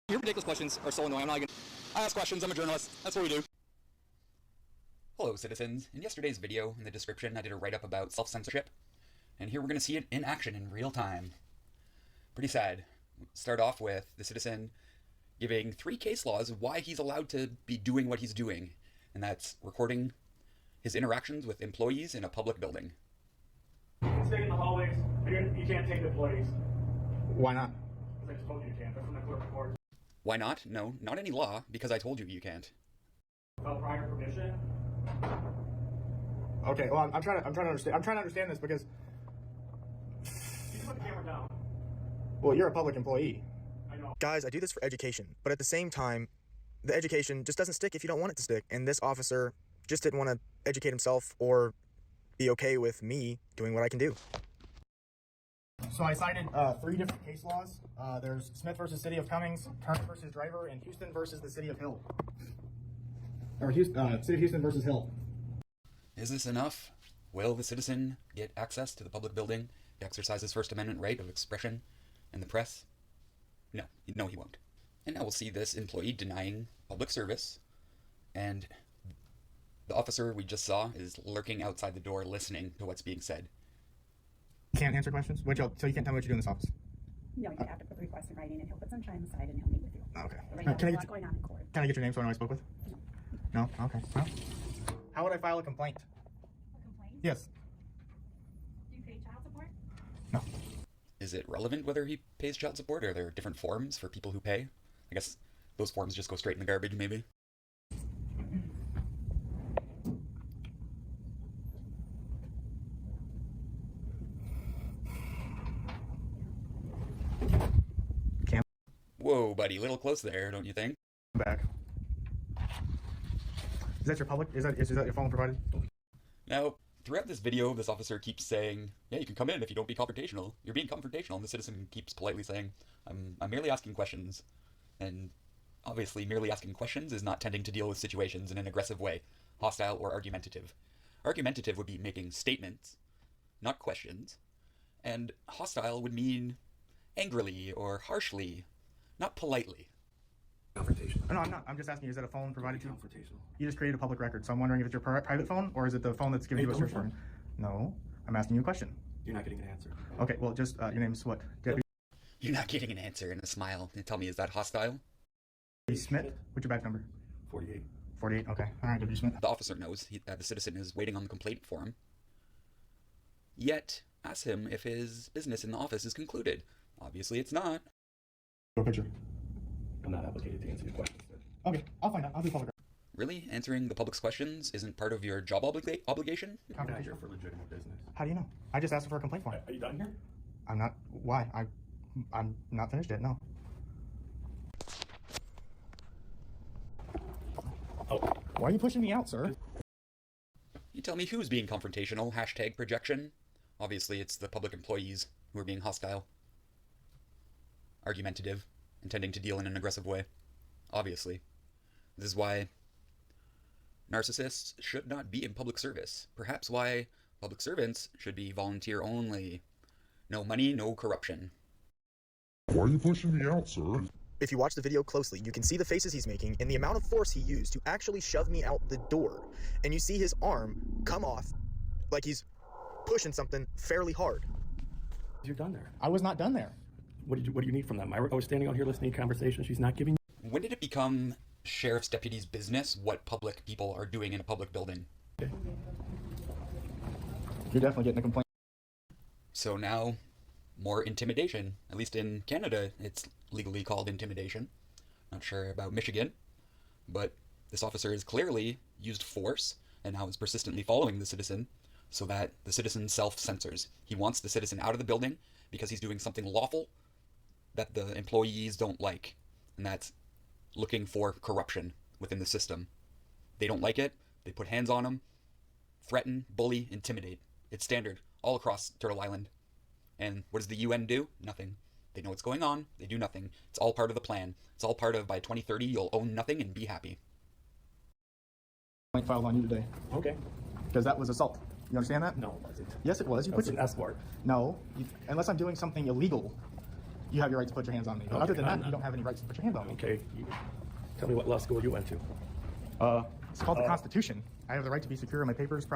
Your ridiculous questions are so annoying. I ask questions. I'm a journalist. That's what we do. Hello, citizens. In yesterday's video, in the description, I did a write-up about self-censorship, and here we're going to see it in action in real time. Pretty sad. Start off with the citizen giving 3 case laws of why he's allowed to be doing what he's doing, and that's recording his interactions with employees in a public building. Stay in the hallways. You can't take employees. Why not? Because I just told you you can't. That's from the clerk report. Why not? No, not any law, because I told you you can't. Without prior permission. Okay, well, I'm trying to understand. I'm trying to understand this because. You put the camera down. Well, you're a public employee. I know. Guys, I do this for education, but at the same time, the education just doesn't stick if you don't want it to stick. And this officer just didn't want to educate himself or be okay with me doing what I can do. So I cited 3 different case laws. There's Smith versus City of Cummings, Turner versus Driver, and Houston versus the City of Hill. Or City of Houston versus Hill. Is this enough? Will the citizen get access to the public building to exercise his First Amendment right of expression in the press? No, he won't. And now we'll see this employee denying public service, and the officer we just saw is lurking outside the door listening to what's being said. Can't answer questions? So you can't tell me what you do in this office? No, you have to put the request in writing, and he'll put some time aside, and he'll meet with you. Okay. Right now, there's a lot going on in court. Can I get your name so I know who I spoke with? No? Okay. Well, how would I file a complaint? A complaint? Yes. Do you pay child support? No. Is it relevant whether he pays child support, or are there different forms for people who pay? I guess those forms just go straight in the garbage, maybe. Whoa, buddy, a little close there, don't you think? Back. Is that your public? Is that your phone provided? Now, throughout this video, this officer keeps saying, yeah, you can come in if you don't be confrontational. You're being confrontational, and the citizen keeps politely saying, I'm merely asking questions. And obviously, merely asking questions is not tending to deal with situations in an aggressive way, hostile or argumentative. Argumentative would be making statements, not questions. And hostile would mean angrily or harshly, not politely. Confrontational. No, I'm not. I'm just asking you, is that a phone provided to you? Confrontational. You just created a public record, so I'm wondering if it's your private phone, or is it the phone that's giving you a search warrant? No, I'm asking you a question. You're not getting an answer. Okay, well, just, your name's what? Deputy You're not getting an answer and a smile. Tell me, is that hostile? Smith? What's your badge number? 48. 48, okay. All right, Deputy Smith. The officer knows that the citizen is waiting on the complaint form, yet asks him if his business in the office is concluded. Obviously, it's not. Go picture. I'm not obligated to answer your questions, sir. Okay, I'll find out. I'll do public record. Really? Answering the public's questions isn't part of your job obligation? I'm not here for legitimate business. How do you know? I just asked for a complaint form. Are you done here? I'm not. Why? I'm not finished yet, no. Oh. Why are you pushing me out, sir? You tell me who's being confrontational, hashtag projection. Obviously, it's the public employees who are being hostile. Argumentative, intending to deal in an aggressive way. Obviously. This is why narcissists should not be in public service. Perhaps why public servants should be volunteer only. No money, no corruption. Why are you pushing me out, sir? If you watch the video closely, you can see the faces he's making and the amount of force he used to actually shove me out the door. And you see his arm come off like he's pushing something fairly hard. You're done there. I was not done there. What do you need from them? I was standing out here listening to conversation. She's not giving. When did it become sheriff's deputy's business what public people are doing in a public building? You're definitely getting a complaint. So now, more intimidation. At least in Canada, it's legally called intimidation. Not sure about Michigan, but this officer has clearly used force and now is persistently following the citizen so that the citizen self-censors. He wants the citizen out of the building because he's doing something lawful that the employees don't like, and that's looking for corruption within the system. They don't like it, they put hands on him, threaten, bully, intimidate. It's standard all across Turtle Island. And what does the UN do? Nothing. They know what's going on, they do nothing. It's all part of the plan. It's all part of, by 2030, you'll own nothing and be happy. Complaint filed on you today. Okay. Because that was assault. You understand that? No, it wasn't. Yes, it was. You That put was an escort. No, unless I'm doing something illegal. you have your right to put your hands on me. But other than that, you don't have any rights to put your hands on me. Okay. Tell me what law school you went to. It's called the Constitution. I have the right to be secure in my papers.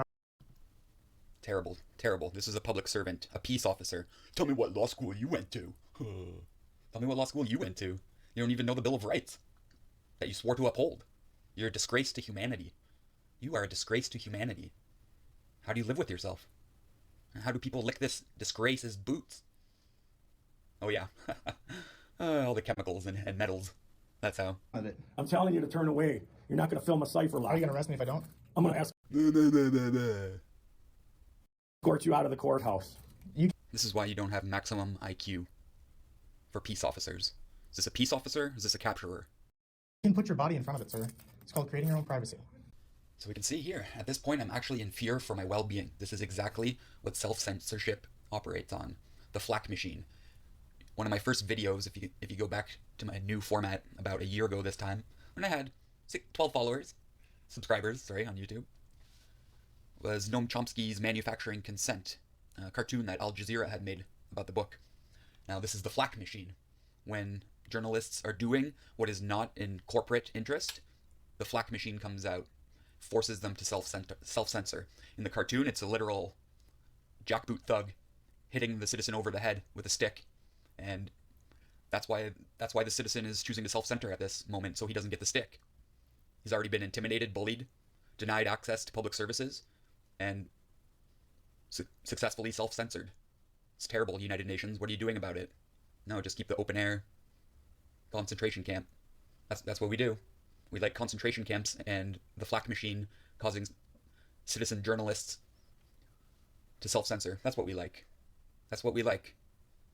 Terrible, terrible. This is a public servant, a peace officer. Tell me what law school you went to. Tell me what law school you went to. You don't even know the Bill of Rights that you swore to uphold. You're a disgrace to humanity. You are a disgrace to humanity. How do you live with yourself? How do people lick this disgrace's boots? Oh yeah, all the chemicals and metals. That's how. I'm telling you to turn away. You're not going to film a cipher live. Are you going to arrest me if I don't? I'm going to escort you out of the courthouse. This is why you don't have maximum IQ for peace officers. Is this a peace officer? Is this a capturer? You can put your body in front of it, sir. It's called creating your own privacy. So we can see here, at this point, I'm actually in fear for my well-being. This is exactly what self-censorship operates on. The flak machine. One of my first videos, if you go back to my new format about a year ago this time, when I had 12 subscribers, on YouTube, was Noam Chomsky's Manufacturing Consent, a cartoon that Al Jazeera had made about the book. Now this is the flak machine. When journalists are doing what is not in corporate interest, the flak machine comes out, forces them to self-censor. In the cartoon, it's a literal jackboot thug hitting the citizen over the head with a stick, and that's why the citizen is choosing to self-censor at this moment, so he doesn't get the stick. He's already been intimidated, bullied, denied access to public services, and successfully self-censored. It's terrible, United Nations. What are you doing about it? No, just keep the open air concentration camp. That's what we do. We like concentration camps and the flak machine causing citizen journalists to self-censor. That's what we like. That's what we like.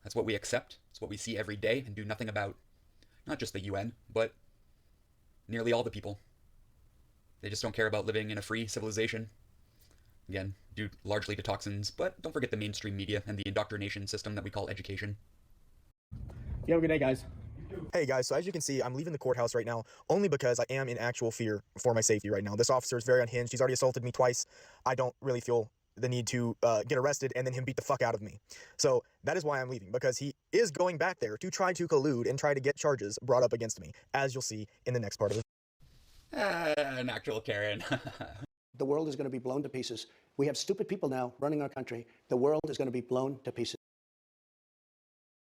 That's what we accept. It's what we see every day and do nothing about. Not just the UN, but nearly all the people. They just don't care about living in a free civilization. Again, due largely to toxins, but don't forget the mainstream media and the indoctrination system that we call education. You have a good day, guys. Hey guys, so as you can see, I'm leaving the courthouse right now only because I am in actual fear for my safety right now. This officer is very unhinged. He's already assaulted me twice. I don't really feel the need to get arrested and then him beat the fuck out of me. So that is why I'm leaving, because he is going back there to try to collude and try to get charges brought up against me, as you'll see in the next part of this. An actual Karen. The world is going to be blown to pieces. We have stupid people now running our country. The world is going to be blown to pieces.